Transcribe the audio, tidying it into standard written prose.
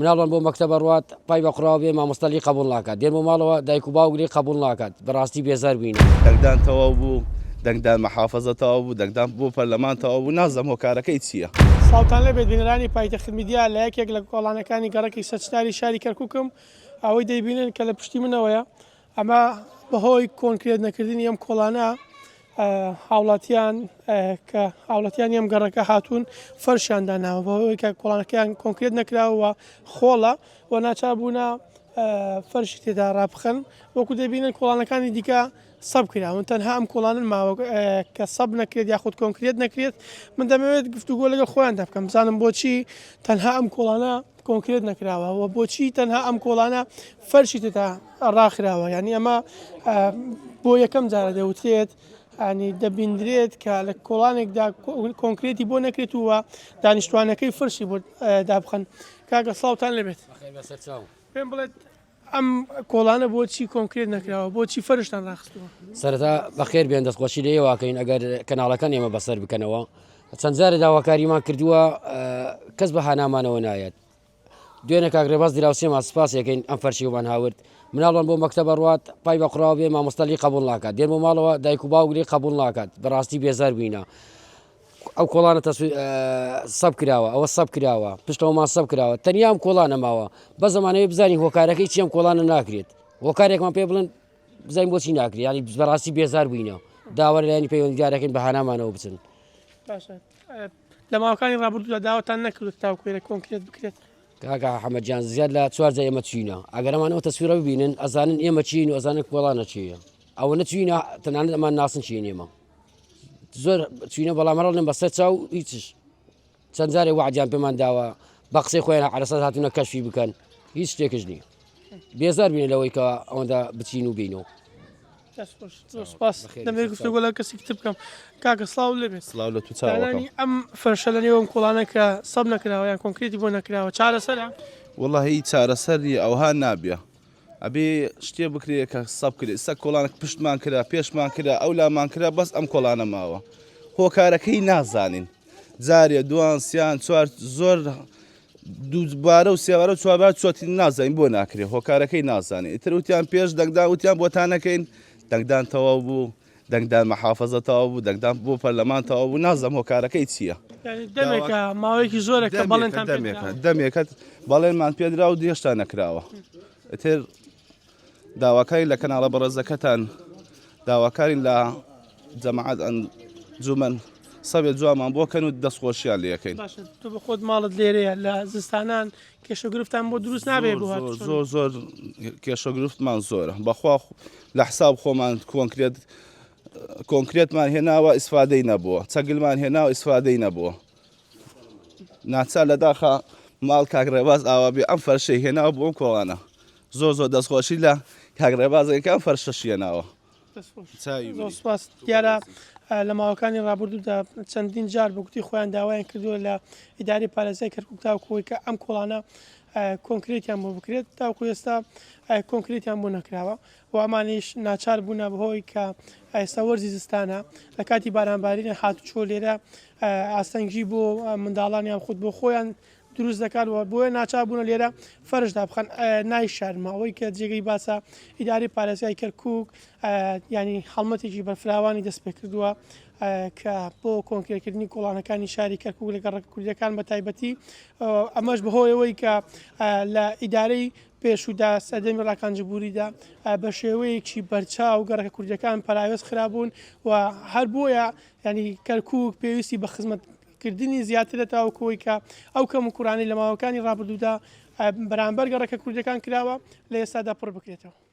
مناڵان بۆ مەکتەبە ڕوات پای بە قوڕاو بێ مامۆستای قبول ناکات دێنمە ماڵەوە دایک و باوکری قبول ناکات بەڕاستی بێزار بووین دەنگدان تەواو بوو دەنگدان مەحافەزە تەواو بوو دەنگدان بۆ پەرلەمان تەواو بوو نازەم هۆکارەکەی چییە ساڵتان لەبێت بینەرانی پایتەخت میدیا لە یەکێک لە کۆڵانەکانی گەڕەکی سەرچداری شاری کەرکووکم ئەوەی دەیبینن کە لە پشتی منەوەیە ئەمە بەهۆی کۆنکرێت نەکردنی ئەم کۆڵانە هاوڵاتیان کە هاوڵاتیان ئەم گەڕەکە هاتوون فەرشیانداناوە بەهۆی کە کۆڵانەکەیان کۆنکرێت نەکراوە خۆڵە و ناچار بوونە فەرشی تێدا ڕابخەن وەکو دەبینن کۆڵانەکانی دیکە سەب کراون تەنها ئەم کۆڵانن ماوە کە سەب نەکرێت یاخود کۆنکرێت نەکرێت من دەمەوێت گفتوگۆ لەگەڵ خۆیان دەبکەم بزانم بۆچی تەنها ئەم کۆڵانە کۆنکرێت نەکراوە و بۆچی تەنها ئەم کۆڵانە فەرشی تێدا ڕاخراوە یعنی ئەمە بۆ یەکەم جارە دەوترێت ینی دەبیندرێت کە لە کۆڵانێکدا کۆنکرێتی بۆ نەکرێتووە دانیشتوانەکەی فەرشی بۆ دابخەن کاکە ساڵتان لەبێت پێم بڵێت ئەم کۆڵانە بۆچی کۆنکرێت نەکراوە بۆچی فەرشتان ڕاخستووە سەرەتا بەخێر بێن دەستخۆشی لێواکەین ئەگەر کەناڵەکان ئێمە بەسەر بکەنەوە چەند جارە داواکاریمان کردووە کەس بە هانامانەوە نایەت دوێنێ کاکڕێباز دراوسێمان سپاس یەکەین ئەم فەرشیوان هاورد مناڵان بۆ مەکتەبە ڕوات پای بە قوڕاو بێ مامۆستای قبول ناکات دێنمە ماڵەوە دایک و باوکری قبول ناکات بەڕاستی بێزار بووینە ئەو کۆڵانە سەب کراوە ئەوە سەب کراوە پشتەوەمان سەب کراوە تەنیا ئەم کۆڵانە ماوە بە زمانەوەی بزانین هۆکارەکەی چی ئەم کۆڵانە ناکرێت هۆکارێکمان پێ بڵێن بزانین بۆچی ناکرێت ینی بەڕاستی بێزار بووینەوە داوەر لایانی پەیوەندیدارەکەین بە هانامانەوە بچن لە ماوەکانی ڕابردوودا داواتان نەکردوت تاوکوێرە کۆنکرێت بکرێت کاکە حەمەدجان زیاد لە چوارجە ئێمە چوینە ئەگەر ئەمانەوە تەسویرە ببینن ئەزانن ئێمە چین و ئەزانن کۆڵانە چیە ئەوە نەچوینە تەنانەت ئەمان ناسن چین ئێمە زۆر چوینە بەڵام هەڕڵێن بەسەر چاو هیچش چەند جارێ وعدیان پێمان داوە بە قسەی خۆیان عەرەسات هاتوونە کەشفی بکەن هیچ شتێکش نییە بێزار بینە لەوەی کە ئەوەندا بچین و بینەوە سپاس دەمێت گفتوگۆ لە کەسی کتب بکەم کاکە سڵاو لەبێت سڵاو لە تو چاوەکەم ئەم فەرشە لە نێوەم کۆڵانە کە سەب نەکراوە یان کۆنکرێتی بۆ نەکراوە چارەسەرە وەڵڵاهی هیچ چارەسەری ئەوها نابێ ئەبێ شتێ بکرێت کە سەب کرێت سەر کۆڵانێک پشتمان کرا پێشمان کرا ئەو لامان کرا بەس ئەم کۆڵانە ماوە هۆکارەکەی نازانین جارێ دوان سیان چوار زۆر دووبارە و سێوارە چواربار چۆتی نازانین بۆ ناکرێت هۆکارەکەی نازانین ئیتر وتیان پێش دەنگدان وتیان بۆتانەکەین دەنگدان تەواو بوو دەنگدان مەحافەزە تەواو بوو دەنگدان بۆ پەرلەمان تەواو بوو نازەم هۆکارەکەی چییە دەمێکە ماوەیەکی زۆرە کە بەڵێنتان دەمێکت بەڵێنمان پێدرا و دێشتا نەکراوە ئتر داواکاری لە کەناڵە بەڕێزەکەتان داواکارین لە جەماعەت ئەنجومەن سەبێت جوانمان بۆکەن و دەستخۆشیان لێەکەین تو بە خۆت ماڵت لێرەیە لە زستانان کێشەگرفتان بۆ دروست نابێ زۆر زۆر کێشەگرفتمان زۆرە بەخوا لە حساب خۆمان کۆنکرێتمان هێناوە ئیسفادەی نەبووە چەگلمان هێناوە ئیسفادەی نەبووە ناچار لە داخە ماڵ کاکڕێباز ئاوا بێ ئەم فەرشەی هێناوە بۆ ئەم کۆڵانە زۆر دەستخۆشی لە کاکڕێبازێکە ئەم فەرشەشی هێناوە سپاس دیارە لە ماوەکانی ڕابردوودا چەندین جار بە گوتی خۆیان داوایان کردووە لە ئیداری پارێزای کەرکووک تاوەکەوەی کە ئەم کۆڵانە کۆنکرێتیان بۆ بکرێت تاوەکو ئێستا کۆنکرێتیان بۆ نەکراوە و ئەمانیش ناچار بوونە بەهۆی کە ئێستا وەرزی زستانە لە کاتی بارانبارینە هاتوچۆ لێرە ئاستەنگی بۆ منداڵانیان خودت بۆ خۆیان دروست دەکاتەوە بۆیە ناچار بوونە لێرە فەرشدا بخەن نای شارمەوەی کە جێگەی باسە ئیداری پارێزای کەرکووک ینی هەڵمەتێکی بەرفراوانی دەست پێ کردووە کە بۆ کۆنکرێتکردنی کۆڵانەکانی شاری کەرکووک لە گەڕەکە کوردیەکان بە تایبەتی ئەمەش بەهۆیەوەی کە لە ئیدارەی پێشودا سەردەمی ڕاکانجبوریدا بە شێوەیەکی بەرچاو گەڕەکە کوردیەکان پەراوێز خرابوون و هەر بۆیە ینی کەرکووک پێویستی بە خزمەتکردنی زیاترە تاوەکەوەی کە ئەو کەم و کوڕانی لە ماوەکانی ڕابردوودا بەرامبەر گەڕەکە کوردیەکان کراوە لە ئێستادا پڕ بکرێتەوە.